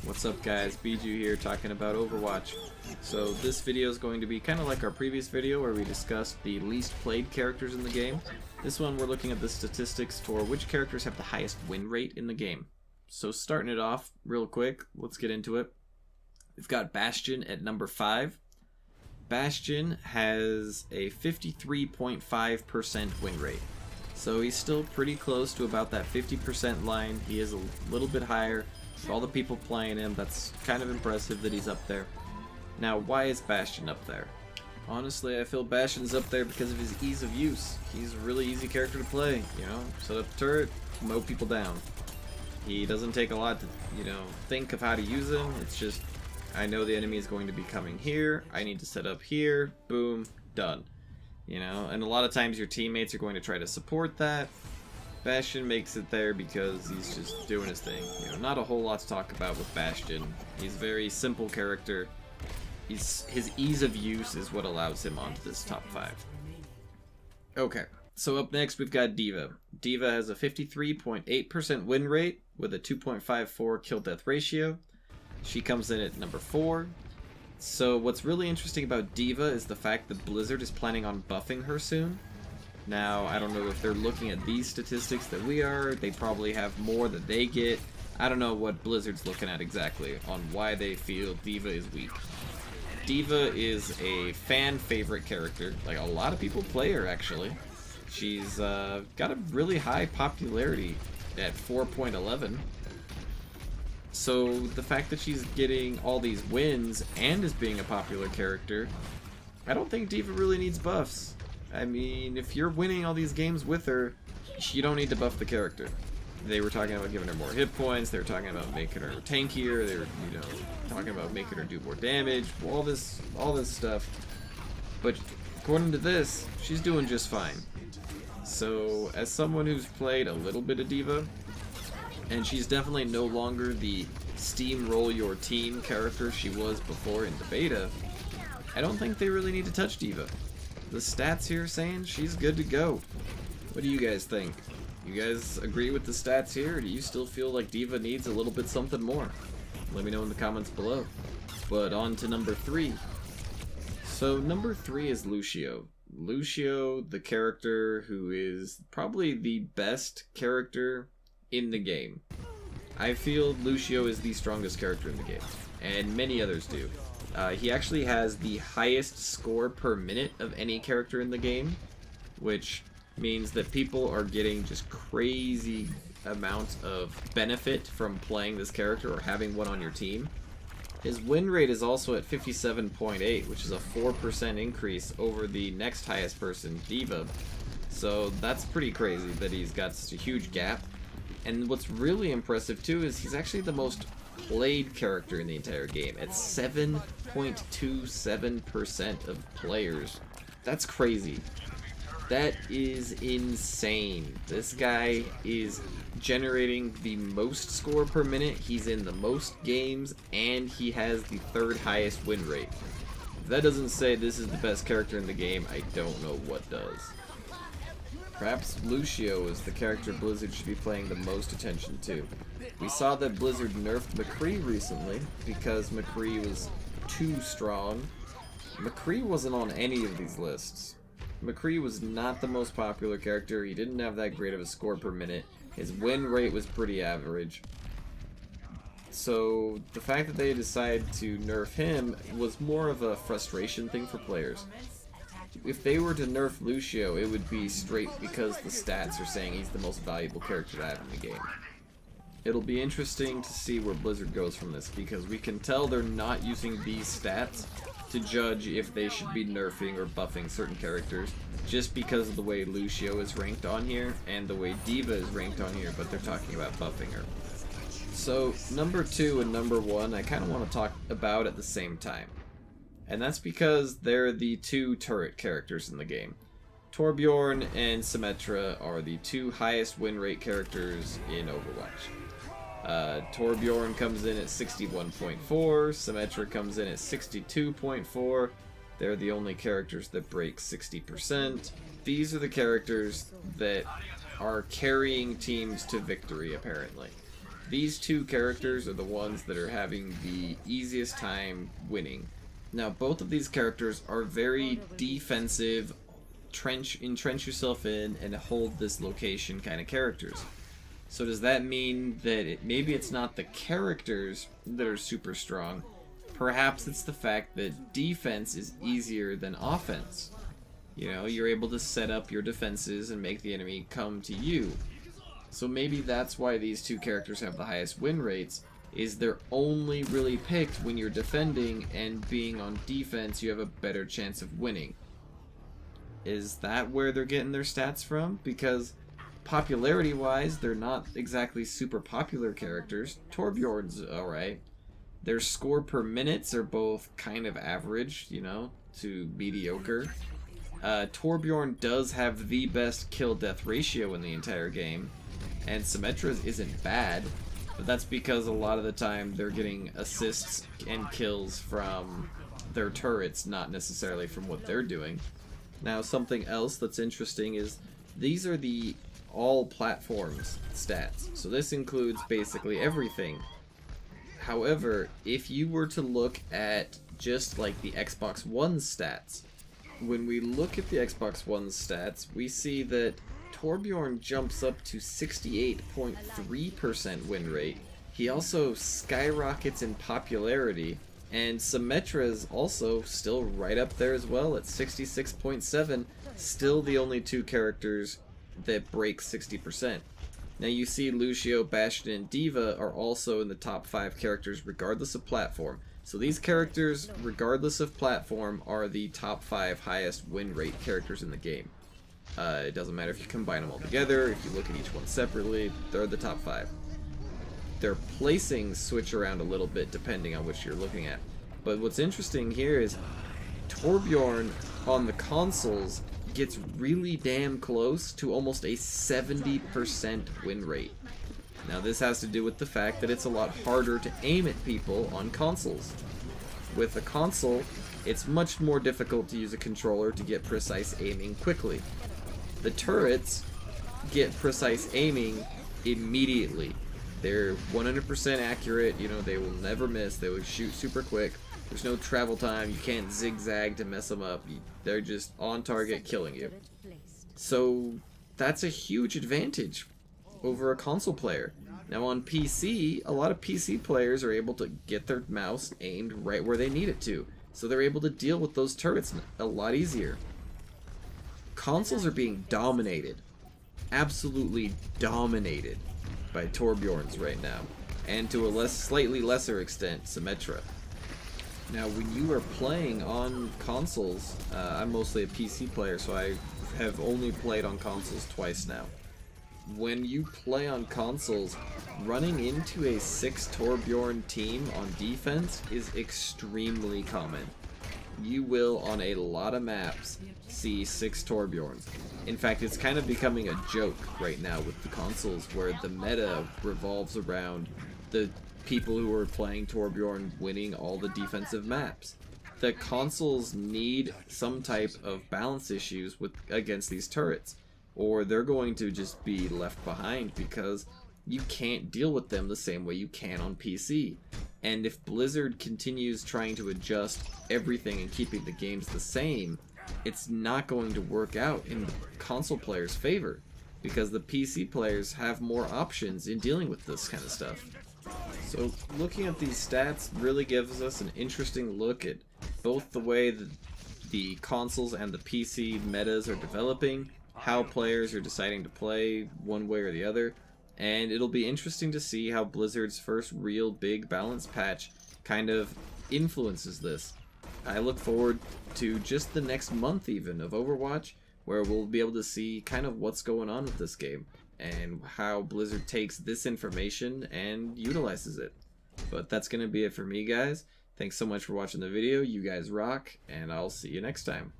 What's up guys, Biju here talking about Overwatch. So this video is going to be kind of like our previous video where we discussed the least played characters in the game. This one we're looking at the statistics for which characters have the highest win rate in the game. So starting it off real quick, let's get into it. We've got Bastion at number 5. Bastion has a 53.5% win rate. So he's still pretty close to about that 50% line. He is a little bit higher. For all the people playing him, that's kind of impressive that he's up there. Now, why is Bastion up there? Honestly, I feel Bastion's up there because of his ease of use. He's a really easy character to play, you know? Set up a turret, mow people down. He doesn't take a lot to, think of how to use him. It's just, I know the enemy is going to be coming here, I need to set up here, boom, done. And a lot of times your teammates are going to try to support that. Bastion makes it there because he's just doing his thing. Not a whole lot to talk about with Bastion. He's a very simple character. His ease of use is what allows him onto this top 5. Okay, so up next we've got D.Va. D.Va has a 53.8% win rate with a 2.54 kill death ratio. She comes in at number 4. So what's really interesting about D.Va is the fact that Blizzard is planning on buffing her soon. Now, I don't know if they're looking at these statistics that we are. They probably have more that they get. I don't know what Blizzard's looking at exactly on why they feel D.Va is weak. D.Va is a fan favorite character. Like, a lot of people play her, actually. She's got a really high popularity at 4.11. So the fact that she's getting all these wins and is being a popular character, I don't think D.Va really needs buffs. I mean, if you're winning all these games with her, you don't need to buff the character. They were talking about giving her more hit points, they were talking about making her tankier, they were, talking about making her do more damage, all this stuff. But according to this, she's doing just fine. So, as someone who's played a little bit of D.Va, and she's definitely no longer the steamroll your team character she was before in the beta, I don't think they really need to touch D.Va. The stats here saying she's good to go. What do you guys think? You guys agree with the stats here, or do you still feel like D.Va needs a little bit something more? Let me know in the comments below. But on to number 3. So number 3 is Lucio. Lucio, the character who is probably the best character in the game. I feel Lucio is the strongest character in the game, and many others do. He actually has the highest score per minute of any character in the game, which means that people are getting just crazy amounts of benefit from playing this character or having one on your team. His win rate is also at 57.8, which is a 4% increase over the next highest person, D.Va. So that's pretty crazy that he's got such a huge gap. And what's really impressive too is he's actually the most played character in the entire game at 7.27% of players. That's crazy. That is insane. This guy is generating the most score per minute, he's in the most games, and he has the 3rd highest win rate. If that doesn't say this is the best character in the game, I don't know what does. Perhaps Lucio is the character Blizzard should be paying the most attention to. We saw that Blizzard nerfed McCree recently because McCree was too strong. McCree wasn't on any of these lists. McCree was not the most popular character, he didn't have that great of a score per minute, his win rate was pretty average. So the fact that they decided to nerf him was more of a frustration thing for players. If they were to nerf Lucio, it would be straight because the stats are saying he's the most valuable character to have in the game. It'll be interesting to see where Blizzard goes from this, because we can tell they're not using these stats to judge if they should be nerfing or buffing certain characters, just because of the way Lucio is ranked on here and the way D.Va is ranked on here, but they're talking about buffing her. So number 2 and number 1 I kind of want to talk about at the same time. And that's because they're the 2 turret characters in the game. Torbjorn and Symmetra are the 2 highest win rate characters in Overwatch. Torbjorn comes in at 61.4, Symmetra comes in at 62.4. They're the only characters that break 60%. These are the characters that are carrying teams to victory, apparently. these two characters are the ones that are having the easiest time winning. Now, both of these characters are very defensive, entrench yourself in and hold this location kind of characters. So does that mean that maybe it's not the characters that are super strong? Perhaps it's the fact that defense is easier than offense. You know, you're able to set up your defenses and make the enemy come to you. So maybe that's why these two characters have the highest win rates, is they're only really picked when you're defending, and being on defense you have a better chance of winning. Is that where they're getting their stats from? Because popularity wise, they're not exactly super popular characters. Torbjorn's alright. Their score per minutes are both kind of average, you know, to mediocre. Torbjorn does have the best kill-death ratio in the entire game, and Symmetra's isn't bad, but that's because a lot of the time they're getting assists and kills from their turrets, not necessarily from what they're doing. Now, something else that's interesting is these are the all platforms stats, so this includes basically everything. However, if you were to look at just like the Xbox One stats, when we look at the Xbox One's stats, we see that Torbjorn jumps up to 68.3% win rate. He also skyrockets in popularity, and Symmetra is also still right up there as well at 66.7, still the only two characters that break 60%. Now you see Lucio, Bastion, and D.Va are also in the top 5 characters regardless of platform. So these characters, regardless of platform, are the top 5 highest win rate characters in the game. It doesn't matter if you combine them all together, if you look at each one separately, they're the top 5. Their placings switch around a little bit depending on which you're looking at. But what's interesting here is Torbjorn on the consoles gets really damn close to almost a 70% win rate. Now this has to do with the fact that it's a lot harder to aim at people on consoles. With a console, it's much more difficult to use a controller to get precise aiming quickly. The turrets get precise aiming immediately. They're 100% accurate, you know, they will never miss, they will shoot super quick. There's no travel time, you can't zigzag to mess them up, they're just on target killing you. So that's a huge advantage over a console player. Now on PC, a lot of PC players are able to get their mouse aimed right where they need it to, so they're able to deal with those turrets a lot easier. Consoles are being dominated, absolutely dominated, by Torbjorns right now, and to a slightly lesser extent, Symmetra. Now, when you are playing on consoles, I'm mostly a PC player, so I have only played on consoles twice now. When you play on consoles, running into a 6 Torbjorn team on defense is extremely common. You will, on a lot of maps, see 6 Torbjorns. In fact, it's kind of becoming a joke right now with the consoles, where the meta revolves around the people who are playing Torbjorn winning all the defensive maps. The consoles need some type of balance issues against these turrets, or they're going to just be left behind because you can't deal with them the same way you can on PC. And if Blizzard continues trying to adjust everything and keeping the games the same, it's not going to work out in the console players' favor, because the PC players have more options in dealing with this kind of stuff. So looking at these stats really gives us an interesting look at both the way that the consoles and the PC metas are developing, how players are deciding to play one way or the other, and it'll be interesting to see how Blizzard's first real big balance patch kind of influences this. I look forward to just the next month even of Overwatch, where we'll be able to see kind of what's going on with this game and how Blizzard takes this information and utilizes it. But that's going to be it for me, guys. Thanks so much for watching the video. You guys rock, and I'll see you next time.